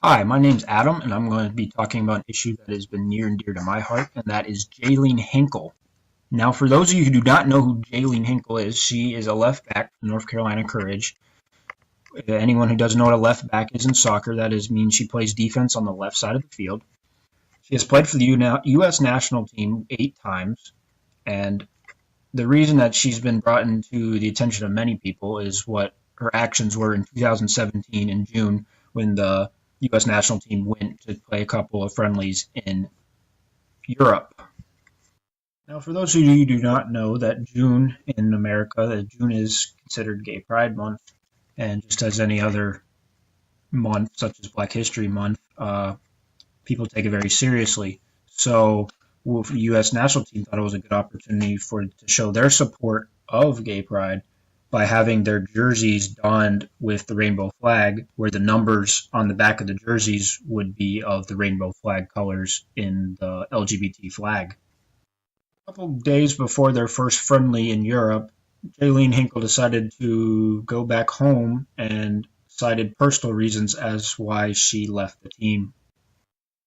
Hi, my name's Adam, and I'm going to be talking about an issue that has been near and dear to my heart, and that is Jaelene Hinkle. Now, for those of you who do not know who Jaelene Hinkle is, she is a left back from North Carolina Courage. Anyone who doesn't know what a left back is in soccer, means she plays defense on the left side of the field. She has played for the U.S. national team 8 times, and the reason that she's been brought into the attention of many people is what her actions were in 2017 in June when the U.S. national team went to play a couple of friendlies in Europe. Now, for those of you who do not know that June in America, June is considered Gay Pride Month, and just as any other month, such as Black History Month, people take it very seriously. So the U.S. national team thought it was a good opportunity to show their support of Gay Pride by having their jerseys donned with the rainbow flag, where the numbers on the back of the jerseys would be of the rainbow flag colors in the LGBT flag. A couple days before their first friendly in Europe, Jaelene Hinkle decided to go back home and cited personal reasons as why she left the team.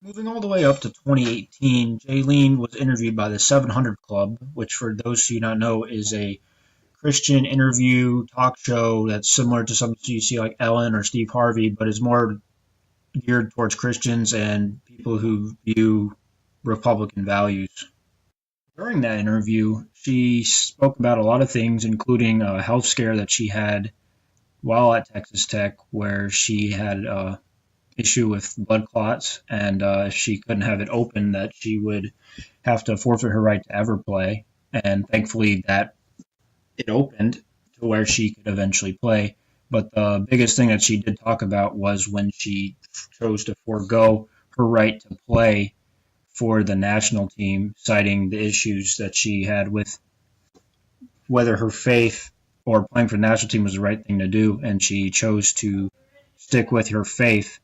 Moving all the way up to 2018, Jaelene was interviewed by the 700 Club, which for those who do not know is a Christian interview talk show that's similar to something you see like Ellen or Steve Harvey, but is more geared towards Christians and people who view Republican values. During that interview, she spoke about a lot of things, including a health scare that she had while at Texas Tech, where she had an issue with blood clots, and if she couldn't have it open, that she would have to forfeit her right to ever play. And thankfully, that it opened to where she could eventually play. But the biggest thing that she did talk about was when she chose to forego her right to play for the national team, citing the issues that she had with whether her faith or playing for the national team was the right thing to do, and she chose to stick with her faith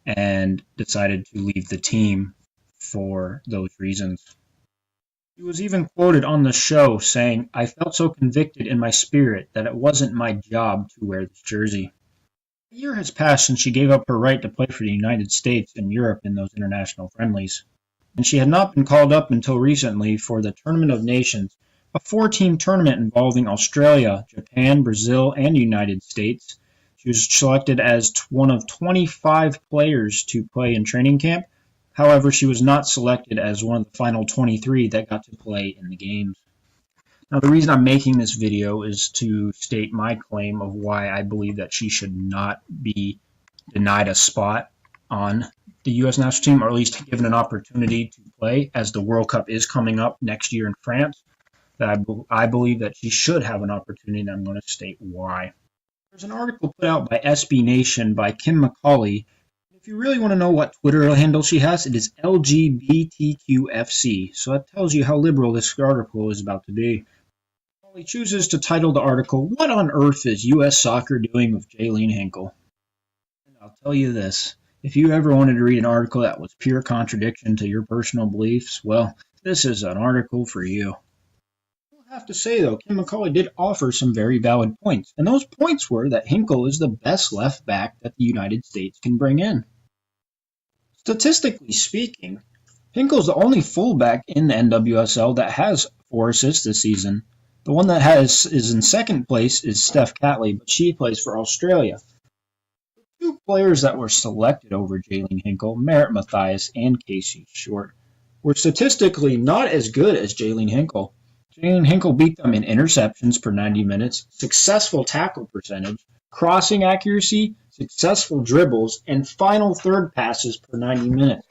and decided to leave the team for those reasons. He was even quoted on the show saying, "I felt so convicted in my spirit that it wasn't my job to wear this jersey." A year has passed since she gave up her right to play for the United States and Europe in those international friendlies, and she had not been called up until recently for the Tournament of Nations, a 4-team tournament involving Australia, Japan, Brazil, and the United States. She was selected as one of 25 players to play in training camp. However, she was not selected as one of the final 23 that got to play in the games. Now, the reason I'm making this video is to state my claim of why I believe that she should not be denied a spot on the U.S. national team, or at least given an opportunity to play, as the World Cup is coming up next year in France. That I believe that she should have an opportunity, and I'm going to state why. There's an article put out by SB Nation by Kim McCauley. If you really want to know what Twitter handle she has, it is LGBTQFC. So that tells you how liberal this article is about to be. He chooses to title the article, "What on Earth is U.S. Soccer Doing with Jaelene Hinkle?" And I'll tell you this, if you ever wanted to read an article that was pure contradiction to your personal beliefs, well, this is an article for you. I have to say, though, Kim McCauley did offer some very valid points, and those points were that Hinkle is the best left back that the United States can bring in. Statistically speaking, Hinkle is the only fullback in the NWSL that has 4 assists this season. The one that is in second place is Steph Catley, but she plays for Australia. The 2 players that were selected over Jaelene Hinkle, Merritt Mathias and Casey Short, were statistically not as good as Jaelene Hinkle. Jaelene Hinkle beat them in interceptions per 90 minutes, successful tackle percentage, crossing accuracy, successful dribbles, and final third passes per 90 minutes.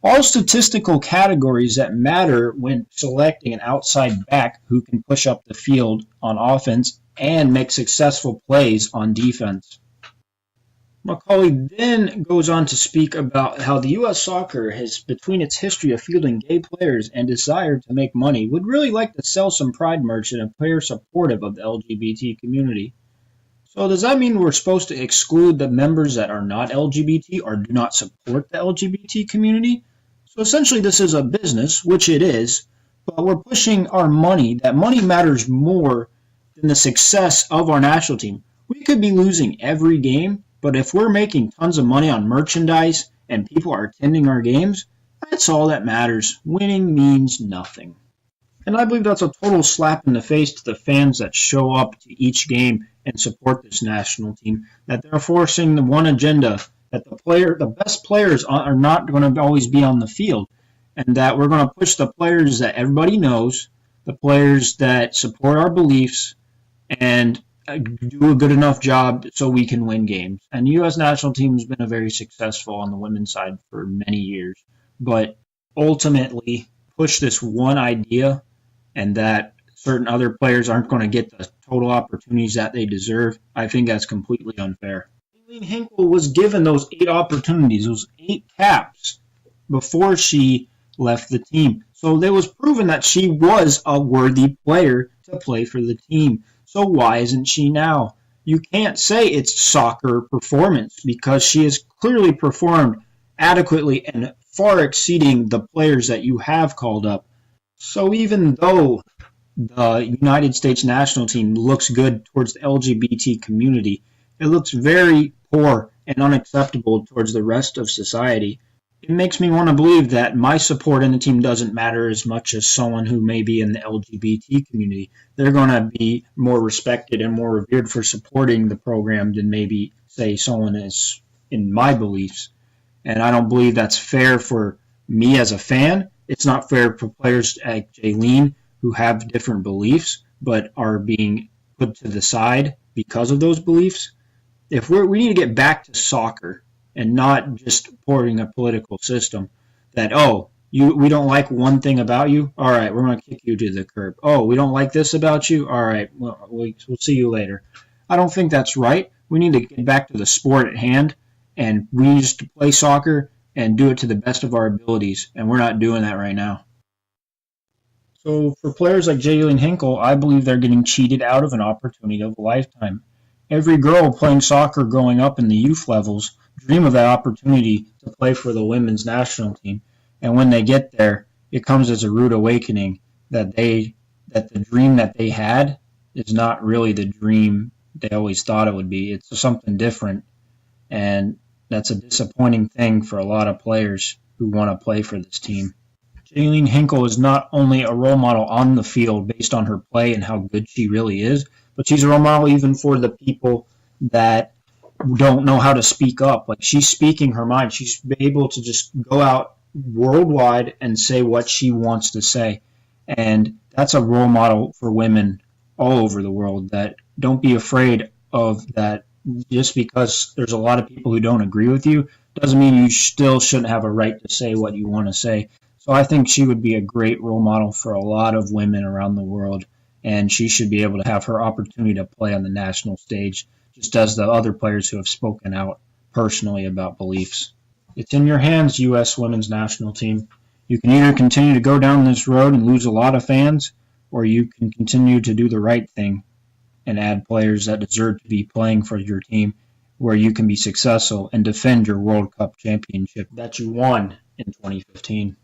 All statistical categories that matter when selecting an outside back who can push up the field on offense and make successful plays on defense. McCauley then goes on to speak about how the U.S. soccer has, between its history of fielding gay players and desire to make money, would really like to sell some pride merch and appear supportive of the LGBT community. So does that mean we're supposed to exclude the members that are not LGBT or do not support the LGBT community? So essentially this is a business, which it is, but we're pushing our money. That money matters more than the success of our national team. We could be losing every game, but if we're making tons of money on merchandise and people are attending our games, that's all that matters. Winning means nothing. And I believe that's a total slap in the face to the fans that show up to each game and support this national team, that they're forcing the one agenda, that the best players are not going to always be on the field, and that we're going to push the players that everybody knows, the players that support our beliefs, and do a good enough job so we can win games. And the U.S. national team has been very successful on the women's side for many years, but ultimately push this one idea and that certain other players aren't going to get the total opportunities that they deserve, I think that's completely unfair. Jaelene Hinkle was given those 8 opportunities, those 8 caps, before she left the team. So it was proven that she was a worthy player to play for the team. So why isn't she now? You can't say it's soccer performance because she has clearly performed adequately and far exceeding the players that you have called up. So even though the United States national team looks good towards the LGBT community, it looks very poor and unacceptable towards the rest of society. It makes me want to believe that my support in the team doesn't matter as much as someone who may be in the LGBT community. They're going to be more respected and more revered for supporting the program than maybe, say, someone is in my beliefs. And I don't believe that's fair for me as a fan. It's not fair for players like Jaelene who have different beliefs but are being put to the side because of those beliefs. If we need to get back to soccer and not just supporting a political system that, we don't like one thing about you, all right, we're going to kick you to the curb. Oh, we don't like this about you, all right, we'll see you later. I don't think that's right. We need to get back to the sport at hand, and we need to play soccer and do it to the best of our abilities, and we're not doing that right now. So for players like Jaelene Hinkle, I believe they're getting cheated out of an opportunity of a lifetime. Every girl playing soccer growing up in the youth levels dream of that opportunity to play for the women's national team, and when they get there, it comes as a rude awakening that the dream that they had is not really the dream they always thought it would be. It's something different, and that's a disappointing thing for a lot of players who want to play for this team. Jaelene Hinkle is not only a role model on the field based on her play and how good she really is, but she's a role model even for the people that don't know how to speak up. Like, she's speaking her mind. She's able to just go out worldwide and say what she wants to say. And that's a role model for women all over the world, that don't be afraid of that. Just because there's a lot of people who don't agree with you doesn't mean you still shouldn't have a right to say what you want to say. So I think she would be a great role model for a lot of women around the world, and she should be able to have her opportunity to play on the national stage, just as the other players who have spoken out personally about beliefs. It's in your hands, U.S. women's national team. You can either continue to go down this road and lose a lot of fans, or you can continue to do the right thing and add players that deserve to be playing for your team, where you can be successful and defend your World Cup championship that you won in 2015.